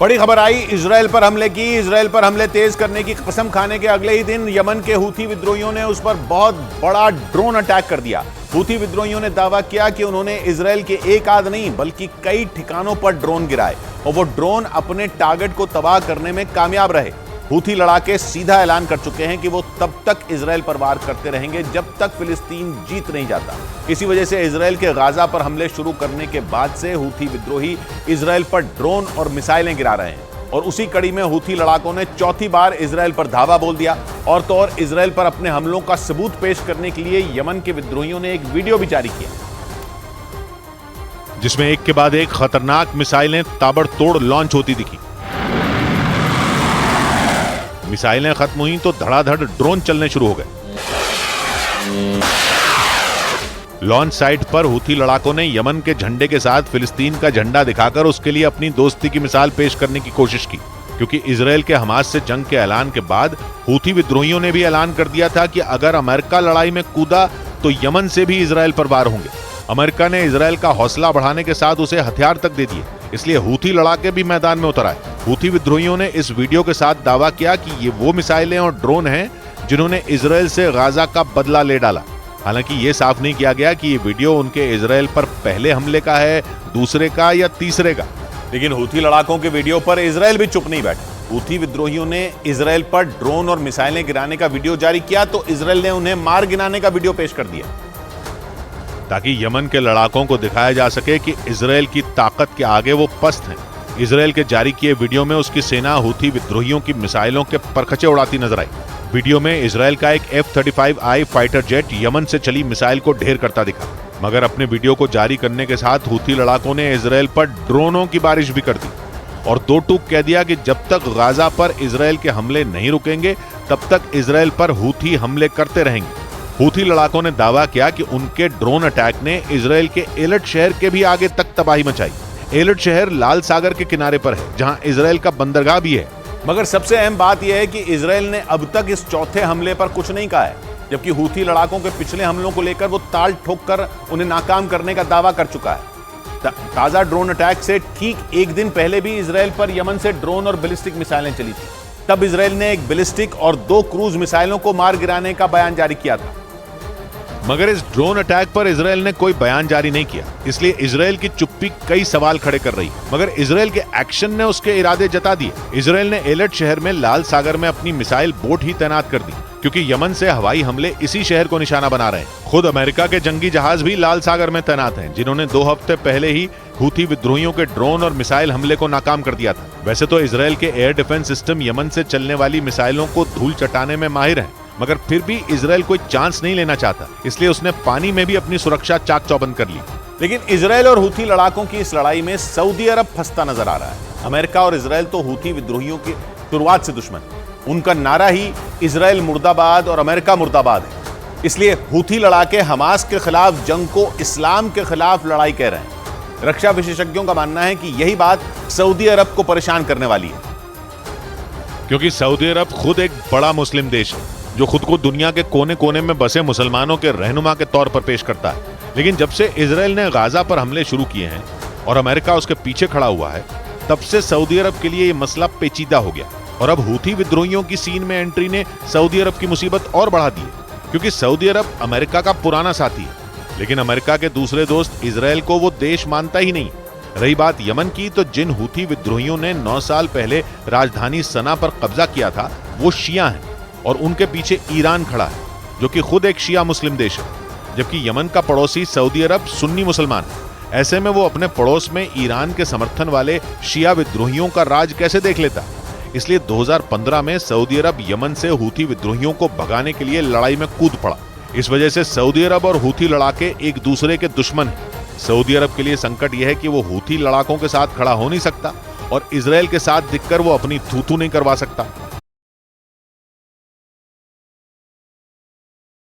बड़ी खबर आई इजराइल पर हमले की। इजराइल पर हमले तेज करने की कसम खाने के अगले ही दिन यमन के हूथी विद्रोहियों ने उस पर बहुत बड़ा ड्रोन अटैक कर दिया। हूथी विद्रोहियों ने दावा किया कि उन्होंने इजराइल के एक आध नहीं बल्कि कई ठिकानों पर ड्रोन गिराए और वो ड्रोन अपने टारगेट को तबाह करने में कामयाब रहे। हूथी लड़ाके सीधा ऐलान कर चुके हैं कि वो तब तक इजराइल पर वार करते रहेंगे जब तक फिलिस्तीन जीत नहीं जाता। इसी वजह से इजराइल के गाजा पर हमले शुरू करने के बाद से हूथी विद्रोही इजराइल पर ड्रोन और मिसाइलें गिरा रहे हैं और उसी कड़ी में हूथी लड़ाकों ने चौथी बार इजराइल पर धावा बोल दिया। और तो और इजराइल पर अपने हमलों का सबूत पेश करने के लिए यमन के विद्रोहियों ने एक वीडियो भी जारी किया जिसमें एक के बाद एक खतरनाक मिसाइलें ताबड़तोड़ लॉन्च होती दिखी। मिसाइलें खत्म हुई तो धड़ाधड़ ड्रोन चलने शुरू हो गए। लॉन्च साइट पर हूथी लड़ाकों ने यमन के झंडे के साथ फिलिस्तीन का झंडा दिखाकर उसके लिए अपनी दोस्ती की मिसाल पेश करने की कोशिश की, क्योंकि इजराइल के हमास से जंग के ऐलान के बाद हूथी विद्रोहियों ने भी ऐलान कर दिया था कि अगर अमेरिका लड़ाई में कूदा तो यमन से भी इजराइल पर वार होंगे। अमेरिका ने इजराइल का हौसला बढ़ाने के साथ उसे हथियार तक दे दिए, इसलिए हूथी लड़ाके भी मैदान में उतर आए। हूथी विद्रोहियों ने इस वीडियो के साथ दावा किया कि ये वो मिसाइलें और ड्रोन हैं जिन्होंने इजराइल से गाजा का बदला ले डाला। हालांकि ये साफ नहीं किया गया कि ये वीडियो उनके इजराइल पर पहले हमले का है, दूसरे का या तीसरे का। लेकिन हूथी लड़ाकों के वीडियो पर इजराइल भी चुप नहीं बैठा। हूथी विद्रोहियों ने इजराइल पर ड्रोन और मिसाइलें गिराने का वीडियो जारी किया तो इजराइल ने उन्हें मार गिराने का वीडियो पेश कर दिया, ताकि यमन के लड़ाकों को दिखाया जा सके कि इजराइल की ताकत के आगे वो पस्त हैं। इजराइल के जारी किए वीडियो में उसकी सेना हूथी विद्रोहियों की मिसाइलों के परखचे उड़ाती नजर आई। वीडियो में इजराइल का एक F-35I फाइटर जेट यमन से चली मिसाइल को ढेर करता दिखा, मगर अपने वीडियो को जारी करने के साथ हूथी लड़ाकों ने इजराइल पर ड्रोनों की बारिश भी कर दी और दो टूक कह दिया कि जब तक गाजा पर इजराइल के हमले नहीं रुकेंगे तब तक इजराइल पर हूथी हमले करते रहेंगे। हूथी लड़ाकों ने दावा किया कि उनके ड्रोन अटैक ने इजराइल के एलट शहर के भी आगे तक तबाही मचाई। एलट शहर लाल सागर के किनारे पर है, जहां इजराइल का बंदरगाह भी है। मगर सबसे अहम बात यह है कि इजराइल ने अब तक इस चौथे हमले पर कुछ नहीं कहा है, जबकि हूथी लड़ाकों के पिछले हमलों को लेकर वो ताल ठोक कर उन्हें नाकाम करने का दावा कर चुका है। ताजा ड्रोन अटैक से ठीक एक दिन पहले भी इजराइल पर यमन से ड्रोन और बैलिस्टिक मिसाइलें चली थी। तब इजराइल ने एक बैलिस्टिक और 2 क्रूज मिसाइलों को मार गिराने का बयान जारी किया था, मगर इस ड्रोन अटैक पर इजराइल ने कोई बयान जारी नहीं किया। इसलिए इजराइल की चुप्पी कई सवाल खड़े कर रही, मगर इजराइल के एक्शन ने उसके इरादे जता दिए। इजराइल ने एलट शहर में लाल सागर में अपनी मिसाइल बोट ही तैनात कर दी, क्योंकि यमन से हवाई हमले इसी शहर को निशाना बना रहे हैं। खुद अमेरिका के जंगी जहाज भी लाल सागर में तैनात हैं, जिन्होंने 2 हफ्ते पहले ही हूथी विद्रोहियों के ड्रोन और मिसाइल हमले को नाकाम कर दिया था। वैसे तो इजराइल के एयर डिफेंस सिस्टम यमन से चलने वाली मिसाइलों को धूल चटाने में माहिर है, मगर फिर भी इजराइल कोई चांस नहीं लेना चाहता, इसलिए उसने पानी में भी अपनी सुरक्षा चाक चौबंद कर ली। लेकिन इजराइल और हूथी लड़ाकों की इस लड़ाई में सऊदी अरब फंसता नजर आ रहा है। अमेरिका और इजराइल तो हूथी विद्रोहियों की शुरुआत से दुश्मन, उनका नारा ही इजराइल मुर्दाबाद और अमेरिका मुर्दाबाद है। इसलिए हूथी लड़ाके हमास के खिलाफ जंग को इस्लाम के खिलाफ लड़ाई कह रहे हैं। रक्षा विशेषज्ञों का मानना है कि यही बात सऊदी अरब को परेशान करने वाली है, क्योंकि सऊदी अरब खुद एक बड़ा मुस्लिम देश है जो खुद को दुनिया के कोने कोने में बसे मुसलमानों के रहनुमा के तौर पर पेश करता है। लेकिन जब से इजराइल ने गाजा पर हमले शुरू किए हैं और अमेरिका उसके पीछे खड़ा हुआ है, तब से सऊदी अरब के लिए यह मसला पेचीदा हो गया और अब हूथी विद्रोहियों की सीन में एंट्री ने सऊदी अरब की मुसीबत और बढ़ा दी है, क्योंकि सऊदी अरब अमेरिका का पुराना साथी है, लेकिन अमेरिका के दूसरे दोस्त इजराइल को वो देश मानता ही नहीं। रही बात यमन की, तो जिन हूथी विद्रोहियों ने 9 साल पहले राजधानी सना पर कब्जा किया था वो शिया हैं और उनके पीछे ईरान खड़ा है, जो कि खुद एक शिया मुस्लिम देश है, जबकि यमन का पड़ोसी सऊदी अरब सुन्नी मुसलमान है। ऐसे में वो अपने पड़ोस में ईरान के समर्थन वाले शिया विद्रोहियों का राज कैसे देख लेता। इसलिए 2015 में सऊदी अरब यमन से हूथी विद्रोहियों को भगाने के लिए लड़ाई में कूद पड़ा। इस वजह से सऊदी अरब और हूथी लड़ाके एक दूसरे के दुश्मन हैं। सऊदी अरब के लिए संकट यह है कि वो हूथी लड़ाकों के साथ खड़ा हो नहीं सकता और इजराइल के साथ दिखकर वो अपनी थू-थू नहीं करवा सकता।